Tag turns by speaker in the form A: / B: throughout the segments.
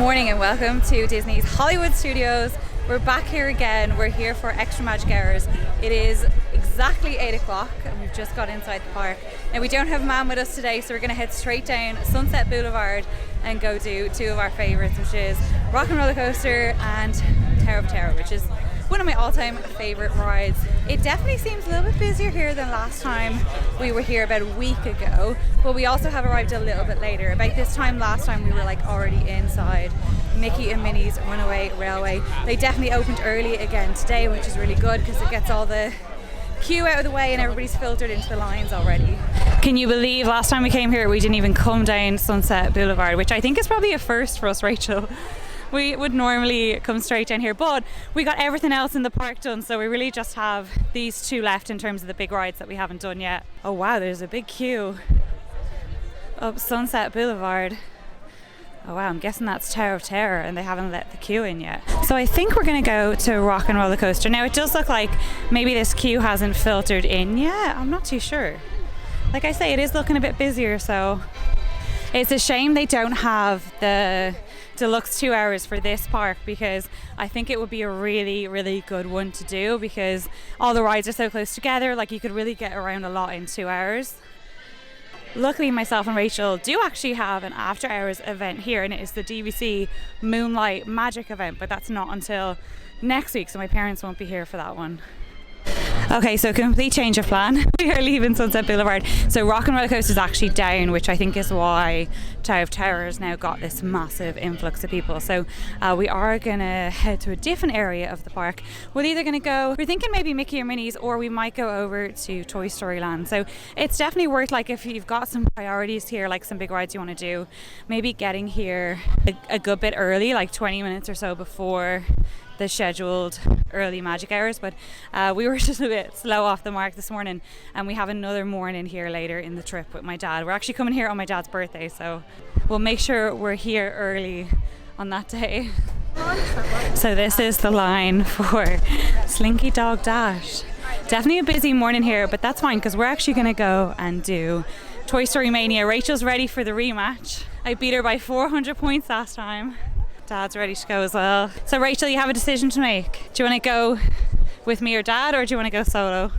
A: morning and welcome to Disney's Hollywood Studios. We're back here again. We're here for Extra Magic Hours. It is exactly 8 o'clock and we've just got inside the park. Now we don't have Mom with us today, so we're going to head straight down Sunset Boulevard and go do two of our favourites, which is Rock and Roller Coaster and Tower of Terror, which is one of my all-time favourite rides. It definitely seems a little bit busier here than last time we were here about a week ago, but we also have arrived a little bit later. About this time last time we were like already inside Mickey and Minnie's Runaway Railway. They definitely opened early again today, which is really good because it gets all the queue out of the way and everybody's filtered into the lines already. Can you believe last time we came here we didn't even come down Sunset Boulevard, which I think is probably a first for us, Rachel. We would normally come straight down here, but we got everything else in the park done, so we really just have these two left in terms of the big rides that we haven't done yet. Oh wow, there's a big queue up Sunset Boulevard. Oh wow, I'm guessing that's Tower of Terror and they haven't let the queue in yet. So I think we're going to go to Rock and Roller Coaster. Now it does look like maybe this queue hasn't filtered in yet. I'm not too sure. Like I say, it is looking a bit busier, so it's a shame they don't have the deluxe 2 hours for this park, because I think it would be a really, really good one to do because all the rides are so close together. Like you could really get around a lot in 2 hours. Luckily myself and Rachel do actually have an after hours event here, and it is the DVC Moonlight Magic event, but that's not until next week, so my parents won't be here for that one. Okay, so complete change of plan. We are leaving Sunset Boulevard. So Rock and Roller Coaster is actually down, which I think is why Tower of Terror has now got this massive influx of people. So we are going to head to a different area of the park. We're either going to go, we're thinking maybe Mickey or Minnie's, or we might go over to Toy Story Land. So it's definitely worth, like if you've got some priorities here, like some big rides you want to do, maybe getting here a good bit early, like 20 minutes or so before the scheduled early magic hours. But we were just a bit slow off the mark this morning, and we have another morning here later in the trip with my dad. We're actually coming here on my dad's birthday, so we'll make sure we're here early on that day. So this is the line for Slinky Dog Dash. Definitely a busy morning here, but that's fine because we're actually going to go and do Toy Story Mania. Rachel's ready for the rematch. I beat her by 400 points last time. Dad's ready to go as well. So Rachel, you have a decision to make. Do you want to go with me or Dad, or do you want to go solo?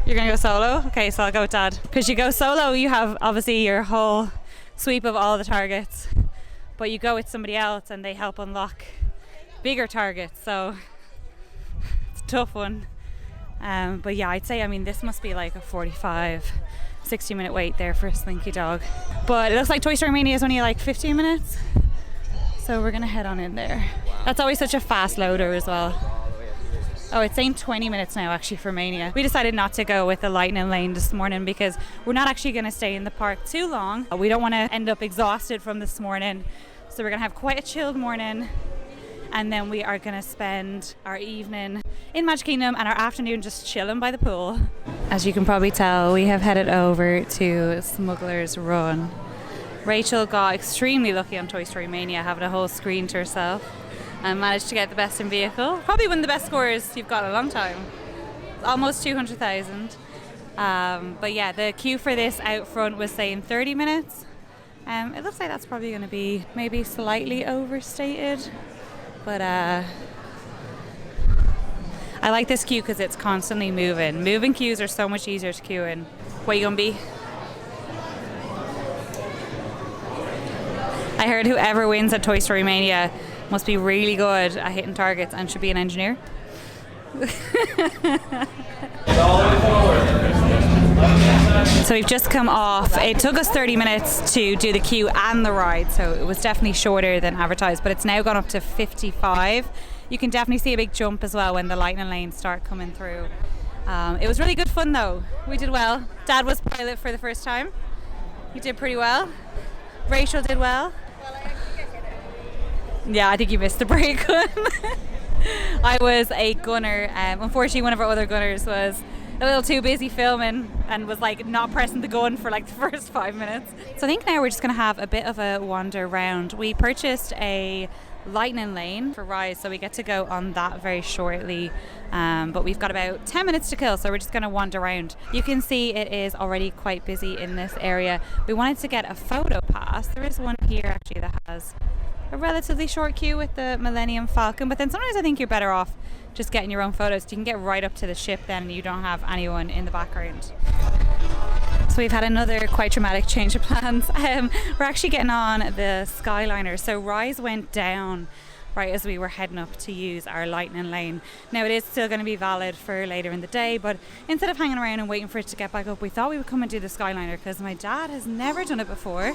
A: You're going to go solo? Okay, so I'll go with Dad. Because you go solo, you have obviously your whole sweep of all the targets, but you go with somebody else and they help unlock bigger targets, so it's a tough one. But yeah, I'd say, I mean, this must be like a 60 minute wait there for a Slinky Dog. But it looks like Toy Story Mania is only like 15 minutes. So we're gonna head on in there. That's always such a fast loader as well. Oh, it's saying 20 minutes now actually for Mania. We decided not to go with the Lightning Lane this morning because we're not actually gonna stay in the park too long. We don't wanna end up exhausted from this morning. So we're gonna have quite a chilled morning. And then we are going to spend our evening in Magic Kingdom and our afternoon just chilling by the pool. As you can probably tell, we have headed over to Smuggler's Run. Rachel got extremely lucky on Toy Story Mania, having a whole screen to herself, and managed to get the best in vehicle. Probably one of the best scores you've got in a long time. Almost 200,000. But yeah, the queue for this out front was saying 30 minutes. It looks like that's probably going to be maybe slightly overstated. But I like this queue because it's constantly moving. Moving queues are so much easier to queue in. What are you going to be? I heard whoever wins at Toy Story Mania must be really good at hitting targets and should be an engineer. So we've just come off. It took us 30 minutes to do the queue and the ride, so it was definitely shorter than advertised, but it's now gone up to 55. You can definitely see a big jump as well when the Lightning Lanes start coming through. It was really good fun though. We did well. Dad was pilot for the first time. He did pretty well. Rachel did well. Yeah, I think you missed the break one. I was a gunner. Unfortunately, one of our other gunners was a little too busy filming and was like not pressing the gun for like the first 5 minutes. So I think now we're just going to have a bit of a wander around. We purchased a lightning lane for Rise, so we get to go on that very shortly, but we've got about 10 minutes to kill, so we're just going to wander around. You can see it is already quite busy in this area. We wanted to get a photo pass. There is one here actually that has a relatively short queue with the Millennium Falcon, but then sometimes I think you're better off just getting your own photos. You can get right up to the ship then and you don't have anyone in the background. So we've had another quite dramatic change of plans. We're actually getting on the Skyliner. So Rise went down right as we were heading up to use our lightning lane. Now it is still going to be valid for later in the day, but instead of hanging around and waiting for it to get back up, we thought we would come and do the Skyliner because my dad has never done it before.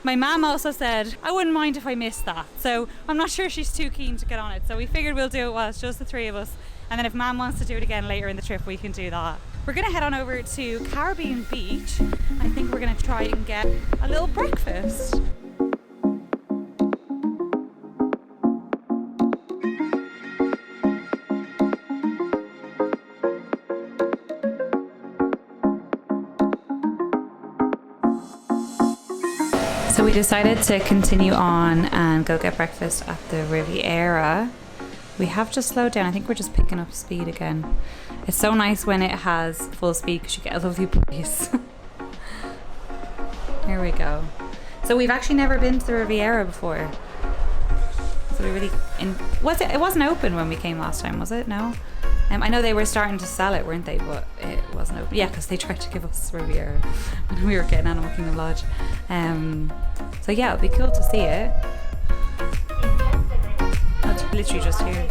A: My mum also said, I wouldn't mind if I missed that. So I'm not sure she's too keen to get on it. So we figured we'll do it while it's just the three of us. And then if Mum wants to do it again later in the trip, we can do that. We're going to head on over to Caribbean Beach. I think we're going to try and get a little breakfast. So we decided to continue on and go get breakfast at the Riviera. We have just slowed down. I think we're just picking up speed again. It's so nice when it has full speed because you get a lovely breeze. Here we go. So we've actually never been to the Riviera before. So we really it wasn't open when we came last time, was it? No. I know they were starting to sell it, weren't they? But it wasn't open. Yeah, because they tried to give us Riviera when we were getting Animal Kingdom Lodge. So yeah, it'd be cool to see it. It's literally just here.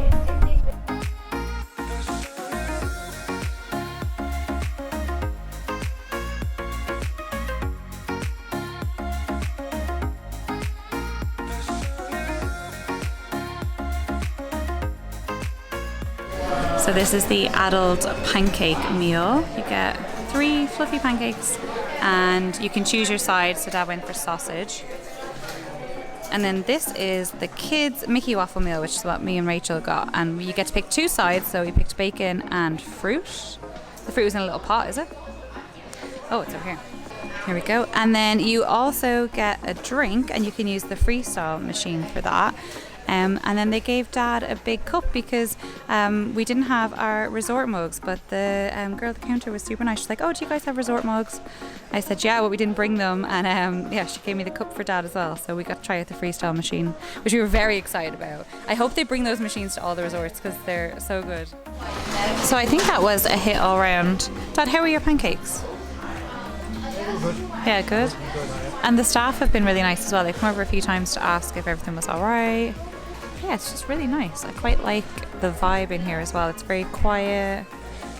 A: So this is the adult pancake meal. You get 3 fluffy pancakes and you can choose your side. So Dad went for sausage. And then this is the kids' Mickey waffle meal, which is what me and Rachel got. And you get to pick 2 sides. So we picked bacon and fruit. The fruit was in a little pot, is it? Oh, it's over here. Here we go. And then you also get a drink and you can use the freestyle machine for that. And then they gave Dad a big cup because we didn't have our resort mugs, but the girl at the counter was super nice. She's like, oh, do you guys have resort mugs? I said, yeah, but we didn't bring them. And yeah, she gave me the cup for Dad as well. So we got to try out the freestyle machine, which we were very excited about. I hope they bring those machines to all the resorts because they're so good. So I think that was a hit all round. Dad, how were your pancakes?
B: Good.
A: Yeah, good. And the staff have been really nice as well. They've come over a few times to ask if everything was all right. Yeah, it's just really nice. I quite like the vibe in here as well. It's very quiet,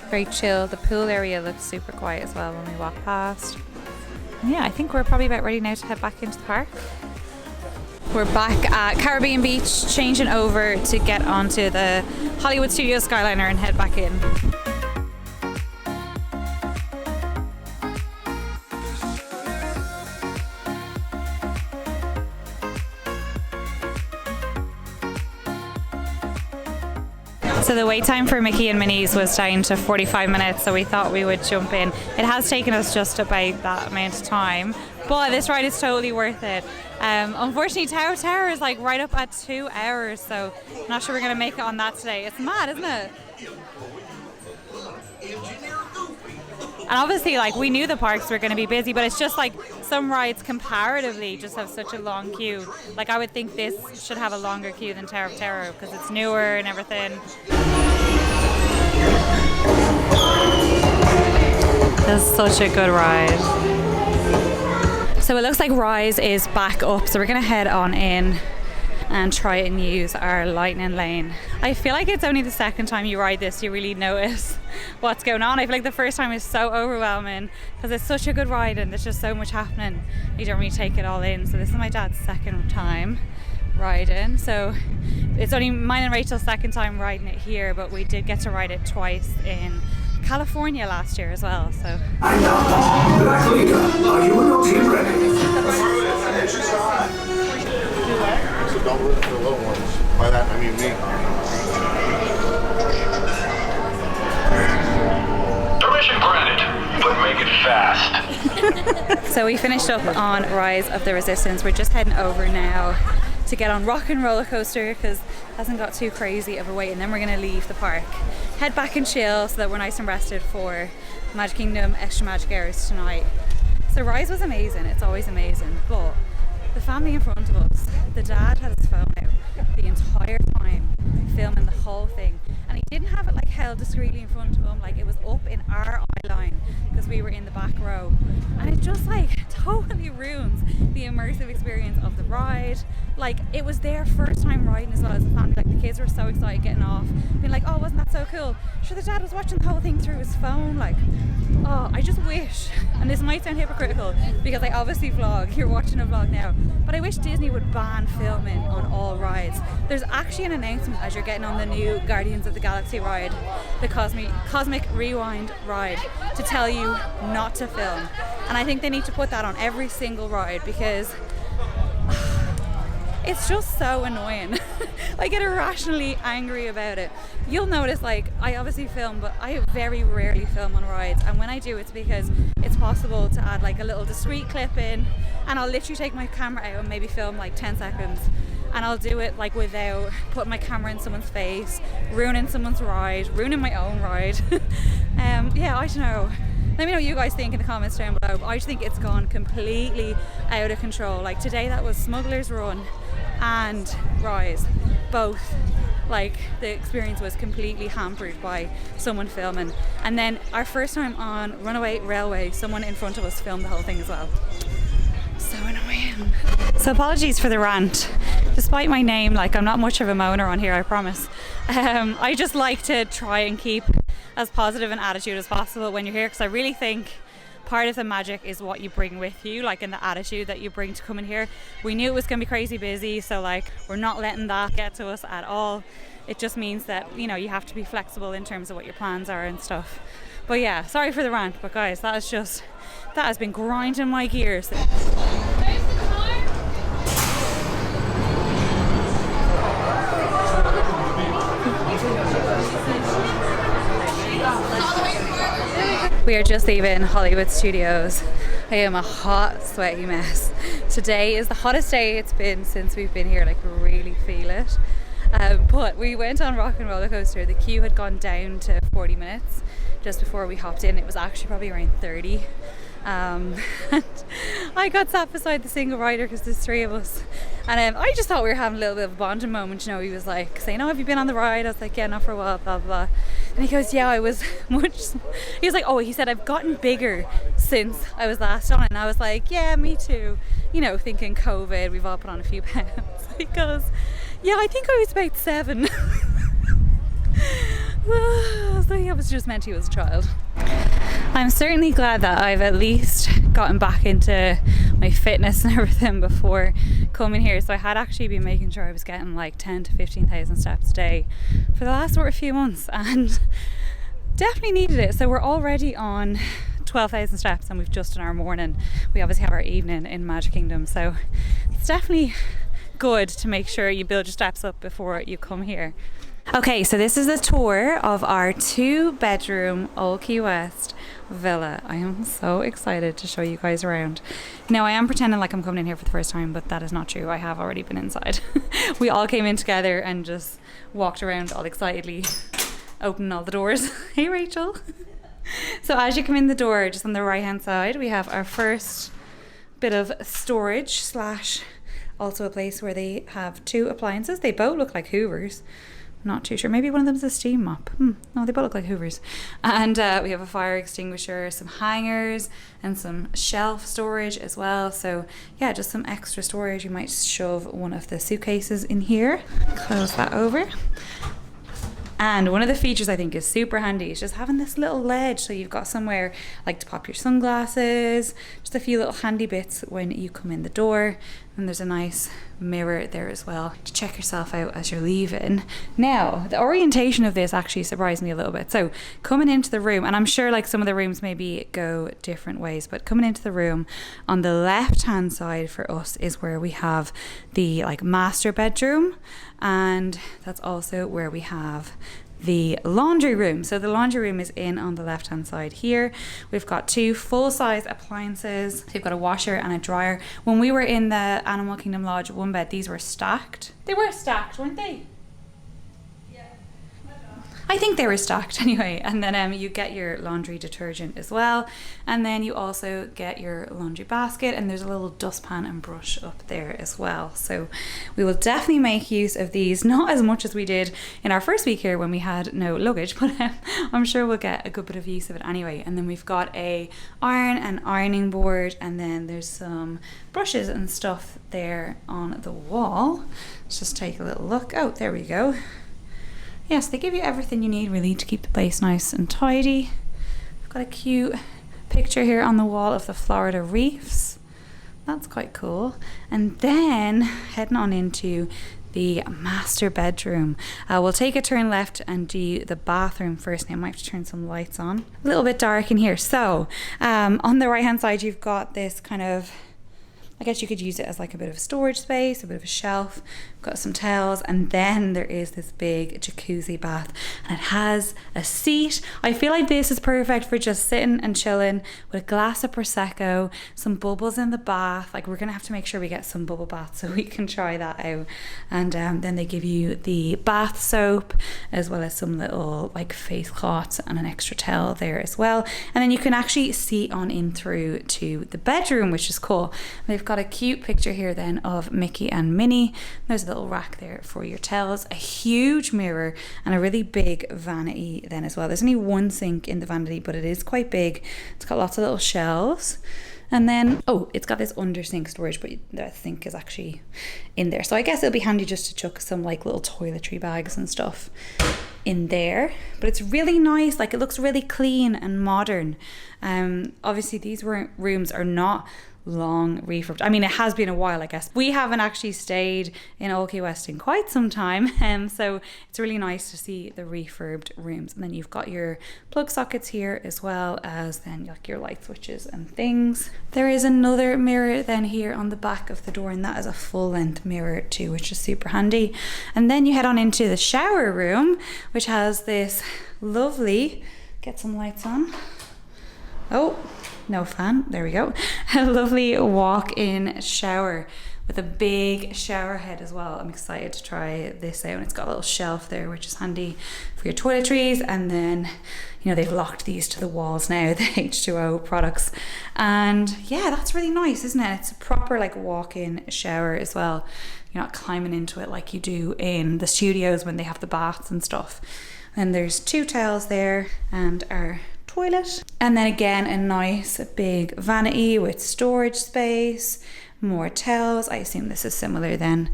A: very chill. The pool area looks super quiet as well when we walk past. And yeah, I think we're probably about ready now to head back into the park. We're back at Caribbean Beach, changing over to get onto the Hollywood Studios Skyliner and head back in. So the wait time for Mickey and Minnie's was down to 45 minutes, so we thought we would jump in. It has taken us just about that amount of time, but this ride is totally worth it. Unfortunately, Tower is like right up at 2 hours, so I'm not sure we're going to make it on that today. It's mad, isn't it? And obviously, like, we knew the parks were going to be busy, but it's just like some rides comparatively just have such a long queue. Like, I would think this should have a longer queue than Tower of Terror because it's newer and everything. This is such a good ride. So it looks like Rise is back up, so we're going to head on in and try and use our lightning lane. I feel like it's only the second time you ride this you really notice what's going on. I feel like the first time is so overwhelming because it's such a good ride and there's just so much happening. You don't really take it all in. So this is my dad's second time riding. So it's only mine and Rachel's second time riding it here, but we did get to ride it twice in California last year as well. So.
C: And now, Black Leader, are you and your team ready?
B: So don't look at the little ones. By that I mean me.
C: Permission
D: fast.
A: So we finished up on Rise of the Resistance. We're just heading over now to get on Rock and Roller Coaster because it hasn't got too crazy of a wait, and then we're going to leave the park, head back and chill so that we're nice and rested for Magic Kingdom Extra Magic Hours tonight. So Rise was amazing, it's always amazing, but the family in front of us, the dad had his phone out the entire time filming the whole thing, and he didn't have it like held discreetly in front of him, like it was up in our eye line because we were in the back row, and it just like totally ruins the immersive experience of the ride. Like it was their first time riding as well as a family, like the kids were so excited getting off, being like, oh, wasn't that so cool? Sure, the dad was watching the whole thing through his phone. Like, oh, I just wish, and this might sound hypocritical because I obviously vlog, you're watching a vlog now, but I wish Disney would ban filming on all rides. There's actually an announcement as you're getting on the new Guardians of the Galaxy ride, the Cosmic Rewind ride, to tell you not to film, and I think they need to put that on every single ride because it's just so annoying. I get irrationally angry about it. You'll notice, like, I obviously film, but I very rarely film on rides, and when I do, it's because it's possible to add like a little discreet clip in, and I'll literally take my camera out and maybe film like 10 seconds, and I'll do it like without putting my camera in someone's face, ruining someone's ride, ruining my own ride. Yeah, I don't know. Let me know what you guys think in the comments down below, but I just think it's gone completely out of control. Like today, that was Smuggler's Run and Rise, both. Like the experience was completely hampered by someone filming, and then our first time on Runaway Railway, someone in front of us filmed the whole thing as well. So annoying. So apologies for the rant. Despite my name, like I'm not much of a moaner on here, I promise. I just like to try and keep as positive an attitude as possible when you're here, because I really think part of the magic is what you bring with you, like in the attitude that you bring to coming here. We knew it was going to be crazy busy, so like we're not letting that get to us at all. It just means that, you know, you have to be flexible in terms of what your plans are and stuff. But yeah, sorry for the rant, but guys, that has been grinding my gears. We are just leaving Hollywood Studios. I am a hot, sweaty mess. Today is the hottest day it's been since we've been here, like really feel it. But we went on Rock and Roller Coaster. The queue had gone down to 40 minutes just before we hopped in. It was actually probably around 30. And I got sat beside the single rider because there's three of us, and I just thought we were having a little bit of a bonding moment. You know, he was like saying, oh, have you been on the ride? I was like, yeah, not for a while, blah blah. And he goes, yeah, I was much. He was like, oh, he said, I've gotten bigger since I was last on. And I was like, yeah, me too, you know, thinking COVID, we've all put on a few pounds. He goes, yeah, I think I was about 7. So he was just meant he was a child. I'm certainly glad that I've at least gotten back into my fitness and everything before coming here. So I had actually been making sure I was getting like 10 to 15,000 steps a day for the last sort of few months, and definitely needed it. So we're already on 12,000 steps, and we've just done our morning. We obviously have our evening in Magic Kingdom, so it's definitely good to make sure you build your steps up before you come here. Okay, so this is a tour of our 2-bedroom Old Key West villa. I am so excited to show you guys around. Now I am pretending like I'm coming in here for the first time, but that is not true. I have already been inside. We all came in together and just walked around all excitedly, opening all the doors. Hey Rachel. So as you come in the door, just on the right hand side, we have our first bit of storage slash also a place where they have 2 appliances. They both look like Hoovers. Not too sure. Maybe one of them's a steam mop. No, they both look like Hoovers. And we have a fire extinguisher, some hangers, and some shelf storage as well. So yeah, just some extra storage. You might shove one of the suitcases in here. Close that over. And one of the features I think is super handy is just having this little ledge, so you've got somewhere like to pop your sunglasses, just a few little handy bits when you come in the door. And there's a nice mirror there as well to check yourself out as you're leaving. Now, the orientation of this actually surprised me a little bit. So coming into the room, and I'm sure like some of the rooms maybe go different ways, but coming into the room, on the left hand side for us is where we have the like master bedroom, and that's also where we have the laundry room. So the laundry room is in on the left hand side here. We've got 2 full-size appliances. So you've got a washer and a dryer. When we were in the Animal Kingdom Lodge 1 bed, these were stacked. They were stacked, weren't they? I think they were stacked anyway. And then you get your laundry detergent as well. And then you also get your laundry basket, and there's a little dustpan and brush up there as well. So we will definitely make use of these, not as much as we did in our first week here when we had no luggage, but I'm sure we'll get a good bit of use of it anyway. And then we've got a iron and ironing board, and then there's some brushes and stuff there on the wall. Let's just take a little look. Oh, there we go. Yes, they give you everything you need really to keep the place nice and tidy. I've got a cute picture here on the wall of the Florida Reefs. That's quite cool. And then heading on into the master bedroom. We'll take a turn left and do the bathroom first. Now I might have to turn some lights on. A little bit dark in here. So on the right hand side you've got this kind of, I guess you could use it as like a bit of a storage space, a bit of a shelf. Got some towels, and then there is this big jacuzzi bath, and it has a seat. I feel like this is perfect for just sitting and chilling with a glass of Prosecco, some bubbles in the bath. Like, we're gonna have to make sure we get some bubble bath so we can try that out. And then they give you the bath soap as well as some little like face cloths and an extra towel there as well. And then you can actually see on in through to the bedroom, which is cool. They've got a cute picture here then of Mickey and Minnie. There's a little rack there for your towels, a huge mirror, and a really big vanity then as well. There's only one sink in the vanity, but it is quite big. It's got lots of little shelves. And then, oh, it's got this under sink storage, but the sink is actually in there. So I guess it'll be handy just to chuck some like little toiletry bags and stuff in there. But it's really nice. Like, it looks really clean and modern. Obviously these rooms are not long refurbed. I mean, it has been a while, I guess. We haven't actually stayed in Old Key West in quite some time, so it's really nice to see the refurbed rooms. And then you've got your plug sockets here, as well as then like your light switches and things. There is another mirror then here on the back of the door, and that is a full length mirror too, which is super handy. And then you head on into the shower room, which has this lovely, get some lights on. Oh, no fan, there we go. A lovely walk-in shower with a big shower head as well. I'm excited to try this out. And it's got a little shelf there, which is handy for your toiletries. And then, you know, they've locked these to the walls now, the H2O products. And yeah, that's really nice, isn't it? It's a proper like walk-in shower as well. You're not climbing into it like you do in the studios when they have the baths and stuff. And there's 2 towels there and our toilet, and then again a nice big vanity with storage space, more towels. I assume this is similar then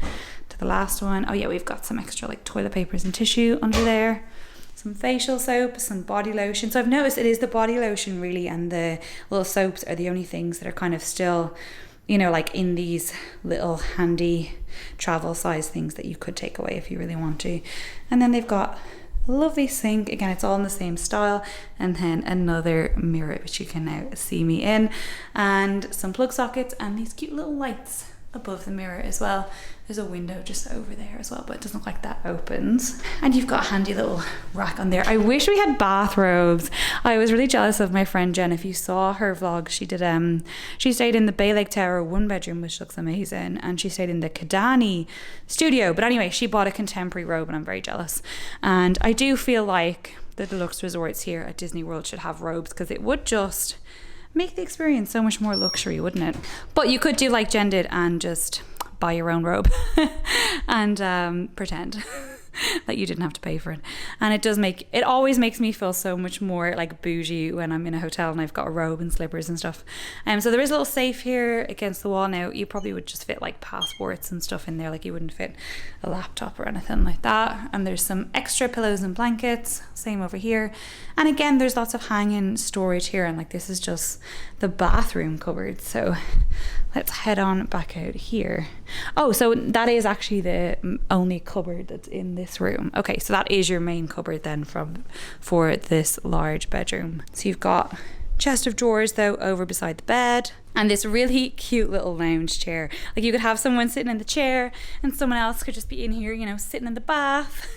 A: to the last one. Oh yeah, we've got some extra like toilet papers and tissue under there, some facial soap, some body lotion. So I've noticed it is the body lotion really and the little soaps are the only things that are kind of still, you know, like in these little handy travel size things that you could take away if you really want to. And then they've got lovely sink, again it's all in the same style, and then another mirror which you can now see me in, and some plug sockets and these cute little lights above the mirror as well. There's a window just over there as well, but it doesn't look like that opens. And you've got a handy little rack on there. I wish we had bathrobes. I was really jealous of my friend Jen. If you saw her vlog, she did she stayed in the Bay Lake Tower 1 bedroom, which looks amazing, and she stayed in the Kidani studio. But anyway, she bought a contemporary robe and I'm very jealous. And I do feel like the deluxe resorts here at Disney World should have robes, because it would just make the experience so much more luxury, wouldn't it? But you could do like Jen did and just buy your own robe and pretend that you didn't have to pay for it. And it always makes me feel so much more like bougie when I'm in a hotel and I've got a robe and slippers and stuff. So there is a little safe here against the wall. Now you probably would just fit like passports and stuff in there, like you wouldn't fit a laptop or anything like that. And there's some extra pillows and blankets, same over here. And again, there's lots of hanging storage here, and like this is just the bathroom cupboard. So let's head on back out here. Oh, so that is actually the only cupboard that's in this room. Okay, so that is your main cupboard then for this large bedroom. So you've got chest of drawers though over beside the bed, and this really cute little lounge chair. Like you could have someone sitting in the chair and someone else could just be in here, you know, sitting in the bath.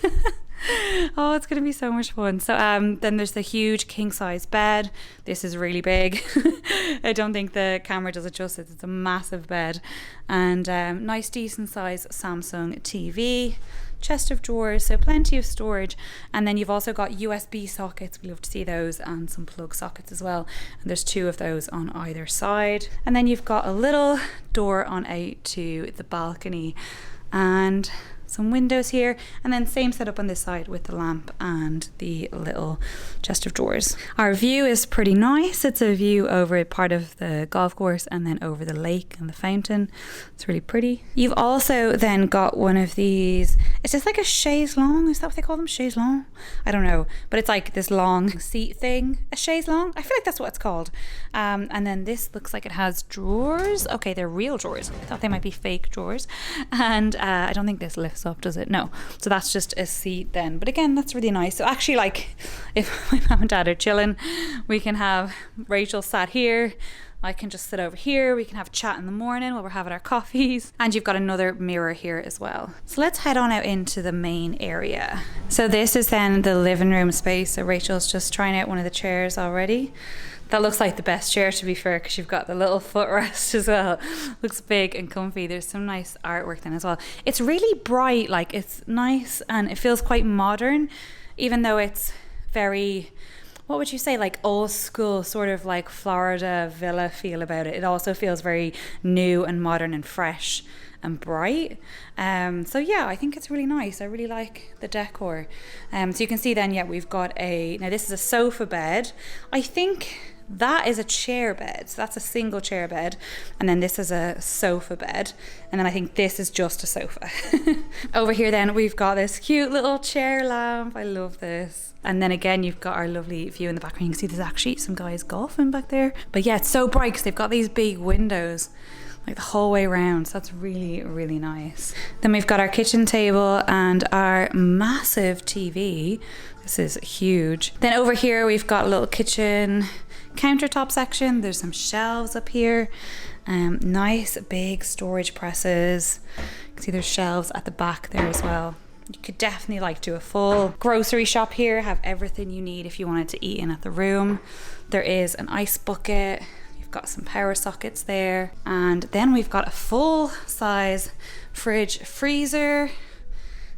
A: Oh, it's going to be so much fun. So then there's the huge king size bed. This is really big. I don't think the camera does it justice. It's a massive bed. And nice decent size Samsung TV. Chest of drawers, so plenty of storage. And then you've also got USB sockets, we love to see those, and some plug sockets as well, and there's 2 of those on either side. And then you've got a little door on out to the balcony and some windows here, and then same setup on this side with the lamp and the little chest of drawers. Our view is pretty nice. It's a view over part of the golf course and then over the lake and the fountain. It's really pretty. You've also then got one of these, it's just like a chaise longue, is that what they call them? Chaise longue? I don't know, but it's like this long seat thing. A chaise longue? I feel like that's what it's called. And then this looks like it has drawers. Okay, they're real drawers. I thought they might be fake drawers. And I don't think this lifts up, does it? No. So that's just a seat then. But again, that's really nice. So actually, like, if my mum and dad are chilling, we can have Rachel sat here, I can just sit over here, we can have a chat in the morning while we're having our coffees, and you've got another mirror here as well. So let's head on out into the main area. So this is then the living room space. So Rachel's just trying out one of the chairs already. That looks like the best chair, to be fair, because you've got the little footrest as well. Looks big and comfy. There's some nice artwork then as well. It's really bright, like it's nice, and it feels quite modern, even though it's very, what would you say, like old school, sort of like Florida villa feel about it. It also feels very new and modern and fresh and bright. So yeah, I think it's really nice. I really like the decor. So you can see then, yeah, we've got now this is a sofa bed. I think that is a chair bed. So that's a single chair bed. And then this is a sofa bed. And then I think this is just a sofa. Over here then we've got this cute little chair lamp. I love this. And then again, you've got our lovely view in the background. You can see there's actually some guys golfing back there. But yeah, it's so bright because they've got these big windows like the whole way around. So that's really, really nice. Then we've got our kitchen table and our massive TV. This is huge. Then over here, we've got a little kitchen countertop section. There's some shelves up here. Nice big storage presses. You can see there's shelves at the back there as well. You could definitely like do a full grocery shop here, have everything you need if you wanted to eat in at the room. There is an ice bucket. You've got some power sockets there. And then we've got a full size fridge freezer.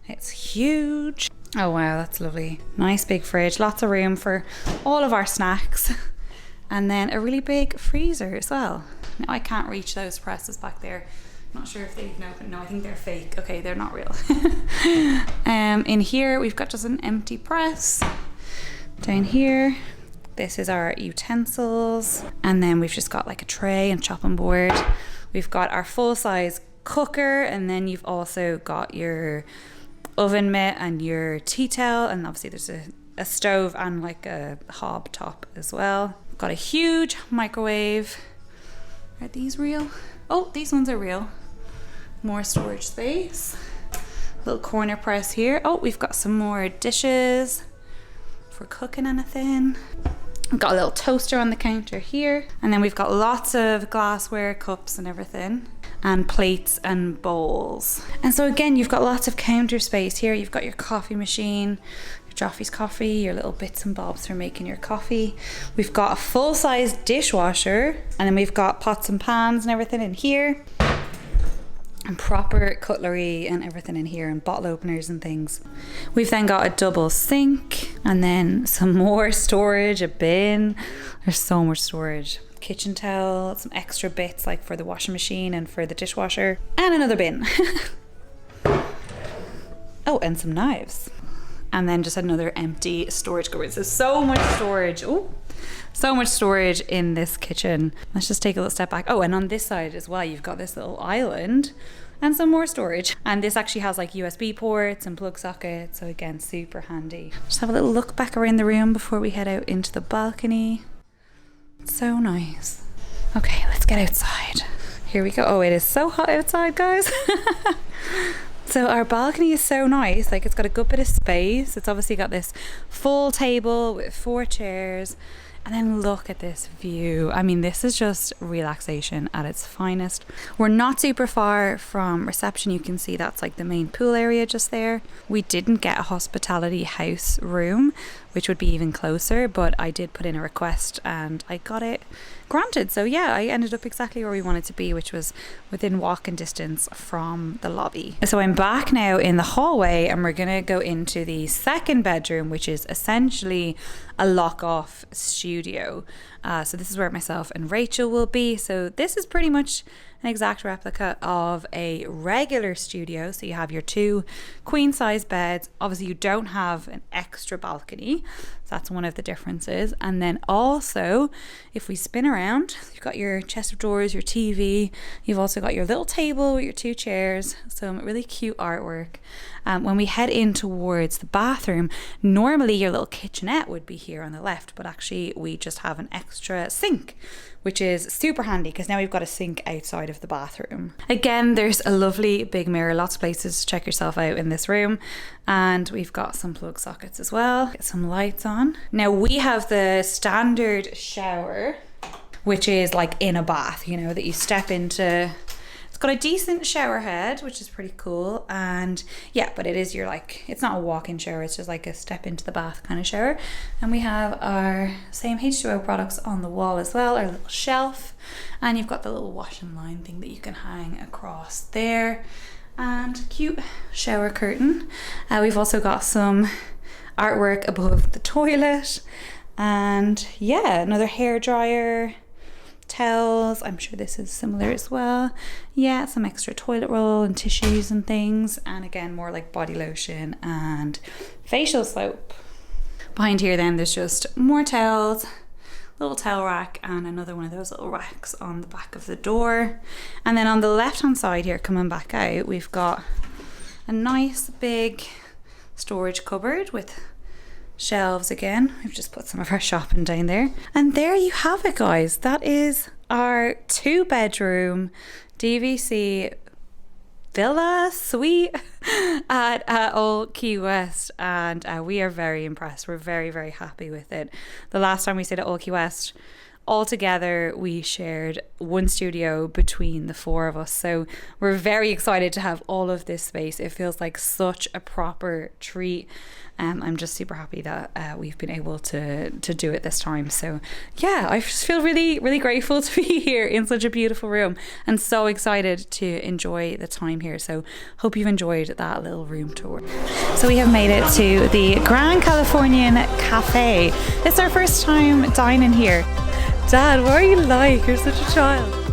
A: It's huge. Oh wow, that's lovely. Nice big fridge, lots of room for all of our snacks. And then a really big freezer as well. Now I can't reach those presses back there. Not sure if they even open. No, I think they're fake. Okay, they're not real. In here we've got just an empty press. Down here, this is our utensils, and then we've just got like a tray and chopping board. We've got our full-size cooker, and then you've also got your oven mitt and your tea towel, and obviously there's a stove and like a hob top as well. We've got a huge microwave. Are these real? Oh, these ones are real. More storage space. Little corner press here. Oh, we've got some more dishes for cooking anything. We've got a little toaster on the counter here. And then we've got lots of glassware, cups and everything. And plates and bowls. And so again, you've got lots of counter space here. You've got your coffee machine, your Joffrey's coffee, your little bits and bobs for making your coffee. We've got a full-size dishwasher. And then we've got pots and pans and everything in here. And proper cutlery and everything in here, and bottle openers and things. We've then got a double sink, and then some more storage, a bin. There's so much storage. Kitchen towel, some extra bits like for the washing machine and for the dishwasher, and another bin. Oh, and some knives. And then just another empty storage cupboard. So much storage. Oh, so much storage in this kitchen. Let's just take a little step back. Oh, and on this side as well, you've got this little island and some more storage. And this actually has like USB ports and plug sockets. So again, super handy. Just have a little look back around the room before we head out into the balcony. So nice. Okay, let's get outside. Here we go. Oh, it is so hot outside, guys. So our balcony is so nice. Like, it's got a good bit of space. It's obviously got this full table with 4 chairs. And then look at this view. I mean, this is just relaxation at its finest. We're not super far from reception. You can see that's like the main pool area just there. We didn't get a hospitality house room, which would be even closer, but I did put in a request and I got it granted. So yeah, I ended up exactly where we wanted to be, which was within walking distance from the lobby. So I'm back now in the hallway and we're gonna go into the second bedroom, which is essentially a lock-off studio. So this is where myself and Rachel will be. So this is pretty much an exact replica of a regular studio. So you have your 2 queen size beds. Obviously you don't have an extra balcony. So that's one of the differences. And then also, if we spin around, you've got your chest of drawers, your TV. You've also got your little table with your 2 chairs. Some really cute artwork. When we head in towards the bathroom, normally your little kitchenette would be here on the left, but actually we just have an extra sink, which is super handy because now we've got a sink outside of the bathroom. Again, there's a lovely big mirror, lots of places to check yourself out in this room. And we've got some plug sockets as well. Get some lights on. Now we have the standard shower, which is like in a bath, you know, that you step into. It's got a decent shower head, which is pretty cool. And yeah, but it is it's not a walk-in shower, it's just like a step into the bath kind of shower. And we have our same H2O products on the wall as well, our little shelf. And you've got the little washing line thing that you can hang across there. And cute shower curtain. We've also got some artwork above the toilet. And yeah, another hair dryer. Towels, I'm sure this is similar as well. Yeah, some extra toilet roll and tissues and things, and again more like body lotion and facial soap. Behind here then there's just more towels, little towel rack, and another one of those little racks on the back of the door. And then on the left hand side here, coming back out, we've got a nice big storage cupboard with shelves again. We've just put some of our shopping down there. And there you have it, guys. That is our 2-bedroom DVC villa suite at Old Key West, and we are very impressed. We're very, very happy with it. The last time we stayed at Old Key West, altogether we shared 1 studio between the 4 of us, so we're very excited to have all of this space. It feels like such a proper treat. I'm just super happy that we've been able to do it this time. So yeah, I just feel really, really grateful to be here in such a beautiful room and so excited to enjoy the time here. So hope you've enjoyed that little room tour. So we have made it to the Grand Californian Cafe. It's our first time dining here. Dad, what are you like? You're such a child.